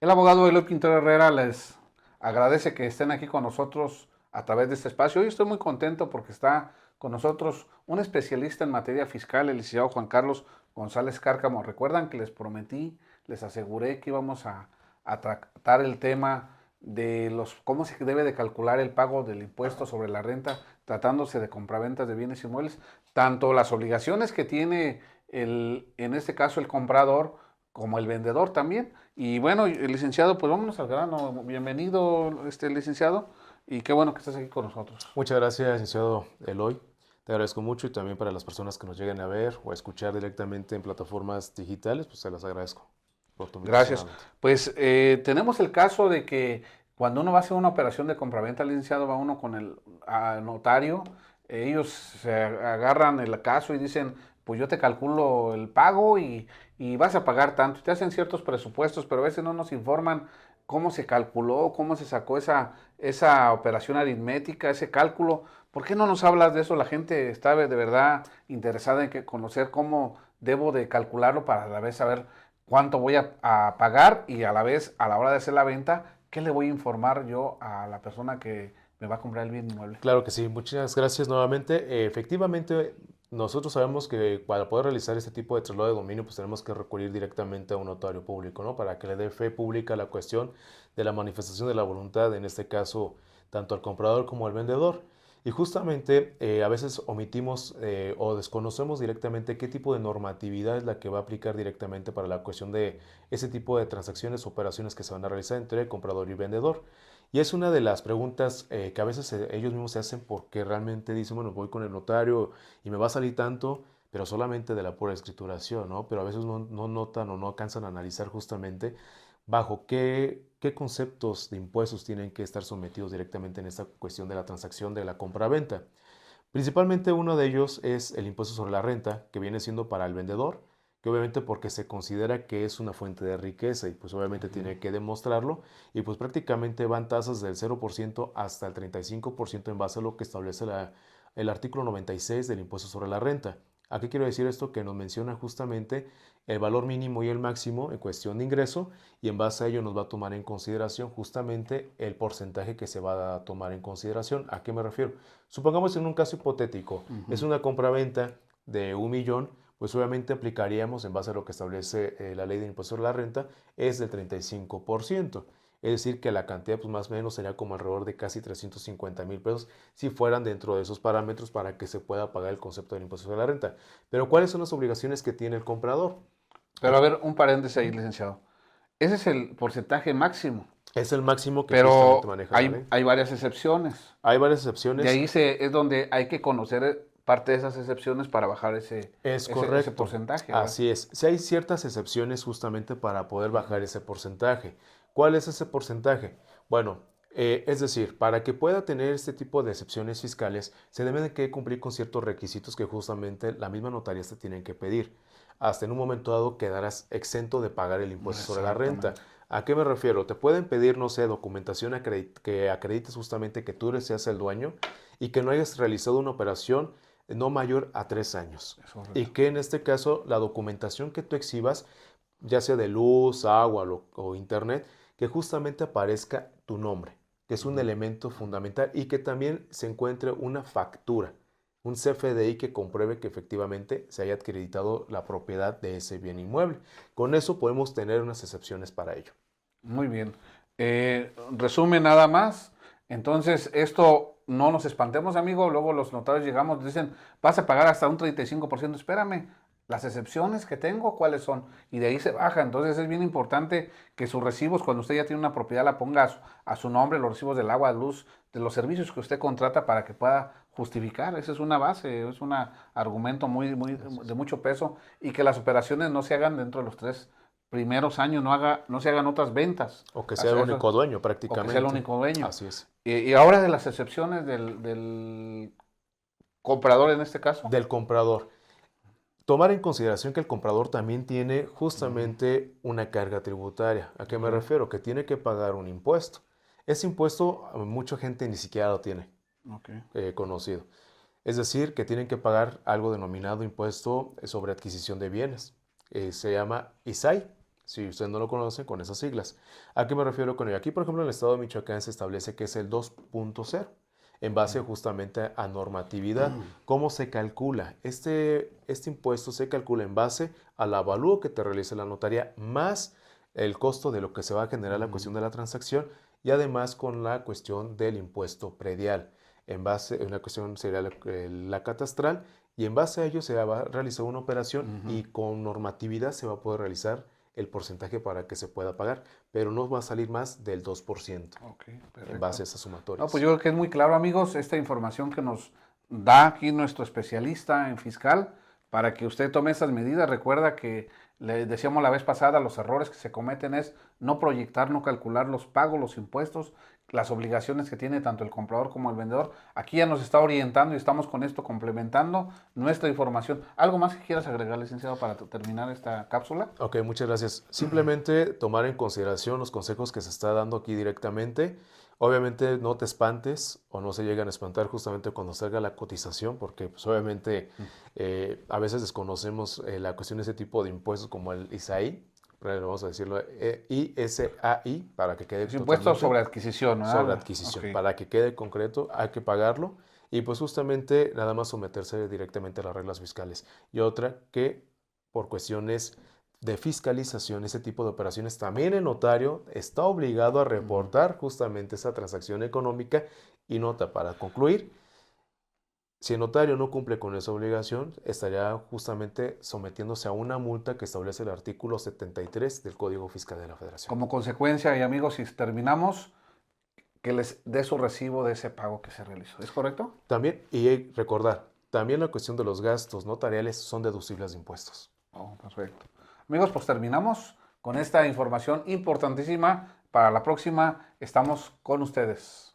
El abogado Eloy Quintero Herrera les agradece que estén aquí con nosotros a través de este espacio. Hoy estoy muy contento porque está con nosotros un especialista en materia fiscal, el licenciado Juan Carlos González Cárcamo. Recuerdan que les prometí, les aseguré que íbamos a tratar el tema de cómo se debe de calcular el pago del impuesto sobre la renta tratándose de compraventas de bienes inmuebles, tanto las obligaciones que tiene en este caso el comprador como el vendedor también. Y bueno, el licenciado, pues vámonos al grano. Bienvenido, licenciado, y qué bueno que estás aquí con nosotros. Muchas gracias, licenciado Eloy. Te agradezco mucho y también para las personas que nos lleguen a ver o a escuchar directamente en plataformas digitales, pues se las agradezco por tu invitación Gracias. nuevamente. Pues tenemos el caso de que cuando uno va a hacer una operación de compraventa, licenciado, va uno con el notario, ellos se agarran el caso y dicen, pues yo te calculo el pago y vas a pagar tanto. Te hacen ciertos presupuestos, pero a veces no nos informan cómo se calculó, cómo se sacó esa operación aritmética, ese cálculo. ¿Por qué no nos hablas de eso? La gente está de verdad interesada en conocer cómo debo de calcularlo para a la vez saber cuánto voy a pagar y a la vez, a la hora de hacer la venta, qué le voy a informar yo a la persona que me va a comprar el bien inmueble. Claro que sí, muchas gracias nuevamente. Efectivamente, nosotros sabemos que para poder realizar este tipo de traslado de dominio, pues tenemos que recurrir directamente a un notario público, ¿no? Para que le dé fe pública a la cuestión de la manifestación de la voluntad, en este caso, tanto al comprador como al vendedor. Y justamente a veces omitimos o desconocemos directamente qué tipo de normatividad es la que va a aplicar directamente para la cuestión de ese tipo de transacciones, operaciones que se van a realizar entre comprador y vendedor. Y es una de las preguntas que a veces ellos mismos se hacen porque realmente dicen, bueno, voy con el notario y me va a salir tanto, pero solamente de la pura escrituración, ¿no? Pero a veces no notan o no alcanzan a analizar justamente bajo qué conceptos de impuestos tienen que estar sometidos directamente en esta cuestión de la transacción de la compra-venta. Principalmente uno de ellos es el impuesto sobre la renta, que viene siendo para el vendedor, que obviamente porque se considera que es una fuente de riqueza y pues obviamente Ujú. tiene que demostrarlo y pues prácticamente van tasas del 0% hasta el 35% en base a lo que establece el artículo 96 del impuesto sobre la renta. ¿A qué quiero decir esto? Que nos menciona justamente el valor mínimo y el máximo en cuestión de ingreso y en base a ello nos va a tomar en consideración justamente el porcentaje que se va a tomar en consideración. ¿A qué me refiero? Supongamos en un caso hipotético, es Ujú. una compra-venta de 1 millón, pues obviamente aplicaríamos en base a lo que establece la ley de impuesto sobre la renta, es del 35%. Es decir, que la cantidad pues más o menos sería como alrededor de casi 350,000 pesos si fueran dentro de esos parámetros para que se pueda pagar el concepto del impuesto sobre la renta. Pero ¿cuáles son las obligaciones que tiene el comprador? Pero a ver, un paréntesis ahí, licenciado. Ese es el porcentaje máximo, Es el máximo que justamente pero maneja la hay, ley. hay varias excepciones. Hay varias De excepciones. ahí es donde hay que conocer parte de esas excepciones para bajar Es ese correcto, porcentaje, ¿verdad? así es. Si hay ciertas excepciones justamente para poder bajar ese porcentaje. ¿Cuál es ese porcentaje? Bueno, es decir, para que pueda tener este tipo de excepciones fiscales, se deben de que cumplir con ciertos requisitos que justamente la misma notaría te tienen que pedir. Hasta en un momento dado quedarás exento de pagar el impuesto sobre la renta. Exactamente. ¿A qué me refiero? Te pueden pedir, no sé, documentación que acredites justamente que tú seas el dueño y que no hayas realizado una operación no mayor a 3 años. Es Y correcto. que en este caso la documentación que tú exhibas, ya sea de luz, agua o internet, que justamente aparezca tu nombre, que es un Ujú. elemento fundamental y que también se encuentre una factura, un CFDI que compruebe que efectivamente se haya acreditado la propiedad de ese bien inmueble. Con eso podemos tener unas excepciones para ello. Muy bien. Resumen nada más. Entonces, esto no nos espantemos, amigo. Luego los notarios llegamos, dicen, vas a pagar hasta un 35%. Espérame, las excepciones que tengo, ¿cuáles son? Y de ahí se baja. Entonces, es bien importante que sus recibos, cuando usted ya tiene una propiedad, la ponga a su nombre, los recibos del agua, luz, de los servicios que usted contrata para que pueda justificar. Esa es una base, es un argumento Así de es. mucho peso y que las operaciones no se hagan dentro de los 3 primeros años, no se hagan otras ventas, O que sea el único dueño o que sea el prácticamente. único dueño. Así es. Y ahora de las excepciones del comprador en este caso. Del comprador. Tomar en consideración que el comprador también tiene Ujú. justamente una carga tributaria. ¿A qué Ok, me refiero? Que tiene que pagar un impuesto. Ese impuesto mucha gente ni siquiera lo tiene ok. conocido. Es decir, que tienen que pagar algo denominado impuesto sobre adquisición de bienes. Se llama ISAI, Si ustedes no lo conocen, con esas siglas. ¿A qué me refiero con ello? Aquí, por ejemplo, en el estado de Michoacán se establece que es el 2.0, en base justamente a normatividad. ¿Cómo se calcula? Este impuesto se calcula en base al avalúo que te realice la notaría, más el costo de lo que se va a generar la cuestión de la transacción, y además con la cuestión del impuesto predial. En base, una cuestión sería la catastral, y en base a ello se va a realizar una operación y con normatividad se va a poder realizar el porcentaje para que se pueda pagar, pero no va a salir más del 2% Ok, en base perfecto. a esas No, sumatorias. pues yo creo que es muy claro, amigos, esta información que nos da aquí nuestro especialista en fiscal para que usted tome esas medidas. Recuerda que le decíamos la vez pasada, los errores que se cometen es no proyectar, no calcular los pagos, los impuestos, las obligaciones que tiene tanto el comprador como el vendedor. Aquí ya nos está orientando y estamos con esto complementando nuestra información. ¿Algo más que quieras agregar, licenciado, para terminar esta cápsula? Ok, muchas gracias. Simplemente tomar en consideración los consejos que se está dando aquí directamente. Obviamente no te espantes o no se llegan a espantar justamente cuando salga la cotización, porque pues, obviamente a veces desconocemos la cuestión de ese tipo de impuestos como el ISAI, pero vamos a decirlo ISAI para que quede Es impuesto totalmente sobre adquisición, sobre ¿verdad? Ok. adquisición. Para que quede concreto hay que pagarlo y pues justamente nada más someterse directamente a las reglas fiscales. Y otra que por cuestiones de fiscalización, ese tipo de operaciones, también el notario está obligado a reportar justamente esa transacción económica. Y nota, para concluir, si el notario no cumple con esa obligación, estaría justamente sometiéndose a una multa que establece el artículo 73 del Código Fiscal de la Federación. Como consecuencia, y amigos, si terminamos, que les dé su recibo de ese pago que se realizó. ¿Es correcto? También, y recordar, también la cuestión de los gastos notariales son deducibles de impuestos. Oh, perfecto. Amigos, pues terminamos con esta información importantísima. Para la próxima estamos con ustedes.